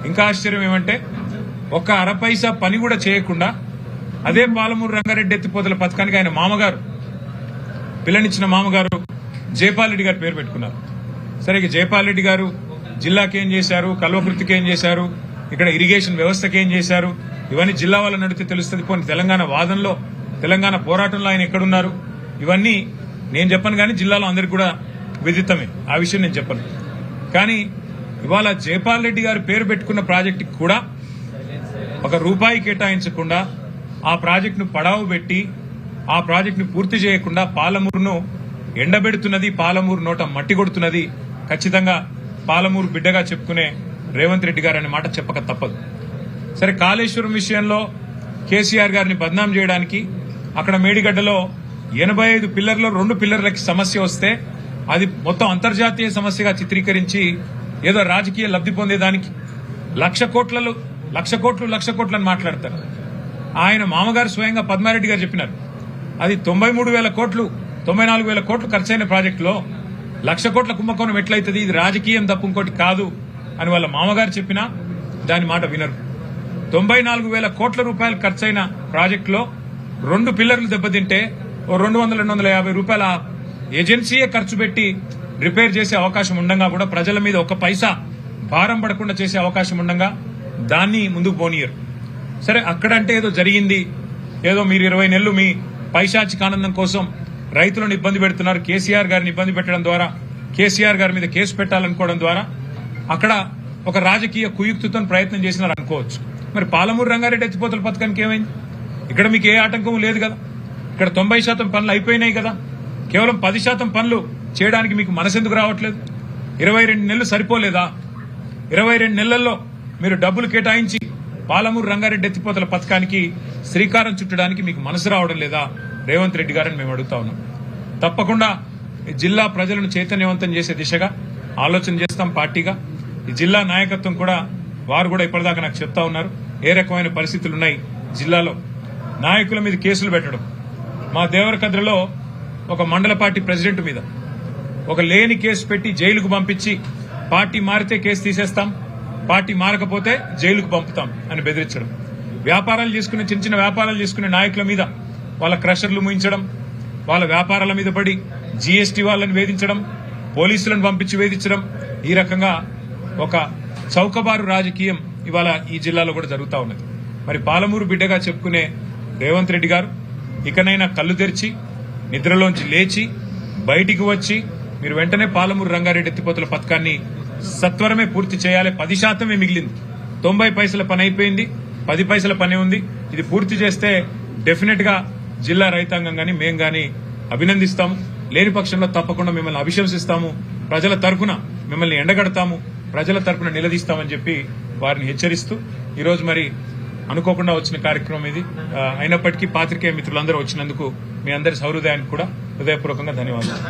ఇంకా ఆశ్చర్యం ఏమంటే ఒక్క అరపైసా పని కూడా చేయకుండా అదే పాలమూరు రంగారెడ్డి ఎత్తిపోతల పథకానికి ఆయన మామగారు పిల్లనిచ్చిన మామగారు జైపాల్ రెడ్డి గారు పేరు పెట్టుకున్నారు. సరే, ఇక జైపాల్ రెడ్డి గారు జిల్లాకి ఏం చేశారు, కల్వకుర్తికి ఏం చేశారు, ఇక్కడ ఇరిగేషన్ వ్యవస్థకి ఏం చేశారు, ఇవన్నీ జిల్లా వాళ్ళని అడిగితే తెలుస్తుంది. పోనీ తెలంగాణ వాదనలో, తెలంగాణ పోరాటంలో ఆయన ఎక్కడున్నారు, ఇవన్నీ నేను చెప్పను కానీ జిల్లాలో అందరికి కూడా విదితమే. ఆ విషయం నేను చెప్పను. కానీ ఇవాళ జైపాల్ రెడ్డి గారు పేరు పెట్టుకున్న ప్రాజెక్టుకి కూడా ఒక రూపాయి కేటాయించకుండా ఆ ప్రాజెక్టును పడావు పెట్టి ఆ ప్రాజెక్టును పూర్తి చేయకుండా పాలమూరును ఎండబెడుతున్నది, పాలమూరు నోట మట్టి కొడుతున్నది ఖచ్చితంగా పాలమూరు బిడ్డగా చెప్పుకునే రేవంత్ రెడ్డి గారు అనే మాట చెప్పక తప్పదు. సరే, కాళేశ్వరం విషయంలో కేసీఆర్ గారిని బద్నాం చేయడానికి అక్కడ మేడిగడ్డలో 85 పిల్లర్లో 2 పిల్లర్లకి సమస్య వస్తే అది మొత్తం అంతర్జాతీయ సమస్యగా చిత్రీకరించి ఏదో రాజకీయ లబ్ధి పొందేదానికి లక్ష కోట్లు అని మాట్లాడతారు. ఆయన మామగారు స్వయంగా పద్మారెడ్డి గారు చెప్పినారు, అది 93,000 కోట్లు 94,000 కోట్లు ఖర్చైన ప్రాజెక్టులో 1,00,000 కోట్ల కుంభకోణం ఎట్లయితుంది, ఇది రాజకీయం తప్ప ఇంకోటి కాదు అని వాళ్ళ మామగారు చెప్పినా దాని మాట వినరు. 94,000 కోట్ల రూపాయలు ఖర్చైన ప్రాజెక్టులో 2 పిల్లర్లు దెబ్బతింటే 200-250 రూపాయల ఏజెన్సీయే ఖర్చు పెట్టి రిపేర్ చేసే అవకాశం ఉండగా కూడా ప్రజల మీద ఒక్క పైసా భారం పడకుండా చేసే అవకాశం ఉండగా దాన్ని ముందుకు పోనీయరు. సరే, అక్కడంటే ఏదో జరిగింది, ఏదో మీరు 20 నెలలు మీ పైశాచిక ఆనందం కోసం రైతులను ఇబ్బంది పెడుతున్నారు, కేసీఆర్ గారిని ఇబ్బంది పెట్టడం ద్వారా కేసీఆర్ గారి మీద కేసు పెట్టాలనుకోవడం ద్వారా అక్కడ ఒక రాజకీయ కుయుక్తితో ప్రయత్నం చేసినారు అనుకోవచ్చు. మరి పాలమూరు రంగారెడ్డి ఎత్తిపోతల పథకానికి ఏమైంది? ఇక్కడ మీకు ఏ ఆటంకం లేదు కదా, ఇక్కడ 90% పనులు అయిపోయినాయి కదా, కేవలం 10% పనులు చేయడానికి మీకు మనసెందుకు రావట్లేదు? 22 నెలలు సరిపోలేదా? 22 నెలల్లో మీరు డబ్బులు కేటాయించి పాలమూరు రంగారెడ్డి ఎత్తిపోతల పథకానికి శ్రీకారం చుట్టడానికి మీకు మనసు రావడం లేదా రేవంత్ రెడ్డి గారని మేము అడుగుతా ఉన్నాం. తప్పకుండా జిల్లా ప్రజలను చైతన్యవంతం చేసే దిశగా ఆలోచన చేస్తాం పార్టీగా. ఈ జిల్లా నాయకత్వం కూడా వారు కూడా ఇప్పటిదాకా నాకు చెప్తా ఉన్నారు ఏ రకమైన పరిస్థితులు ఉన్నాయి జిల్లాలో. నాయకుల మీద కేసులు పెట్టడం, మా దేవరకద్రలో ఒక మండల పార్టీ ప్రెసిడెంట్ మీద ఒక లేని కేసు పెట్టి జైలుకు పంపించి పార్టీ మారితే కేసు తీసేస్తాం, పార్టీ మారకపోతే జైలుకు పంపుతాం అని బెదిరించడం, వ్యాపారాలు చేసుకునే చిన్న వ్యాపారాలు చేసుకునే నాయకుల మీద వాళ్ళ క్రషర్లు ముయించడం, వాళ్ళ వ్యాపారాల మీద పడి జీఎస్టీ వాళ్ళని వేధించడం, పోలీసులను పంపించి వేధించడం, ఈ రకంగా ఒక చౌకబారు రాజకీయం ఇవాళ ఈ జిల్లాలో కూడా జరుగుతూ ఉన్నది. మరి పాలమూరు బిడ్డగా చెప్పుకునే రేవంత్ రెడ్డి గారు ఇకనైనా కళ్ళు తెరిచి నిద్రలోంచి లేచి బయటికి వచ్చి మీరు వెంటనే పాలమూరు రంగారెడ్డి ఎత్తిపోతల పథకాన్ని సత్వరమే పూర్తి చేయాలి. 10% మిగిలింది, 90 పైసల పని అయిపోయింది, 10 పైసల పని ఉంది. ఇది పూర్తి చేస్తే డెఫినెట్ గా జిల్లా రైతాంగం గాని మేం గాని అభినందిస్తాము. లేని పక్షంలో తప్పకుండా మిమ్మల్ని అభిశంసిస్తాము, ప్రజల తరఫున మిమ్మల్ని ఎండగడతాము, ప్రజల తరఫున నిలదీస్తామని చెప్పి వారిని హెచ్చరిస్తూ ఈరోజు మరి అనుకోకుండా వచ్చిన కార్యక్రమం ఇది. అయినప్పటికీ పాత్రికేయ మిత్రులందరూ వచ్చినందుకు మీ అందరి సౌహృదయానికి కూడా హృదయపూర్వకంగా ధన్యవాదాలు.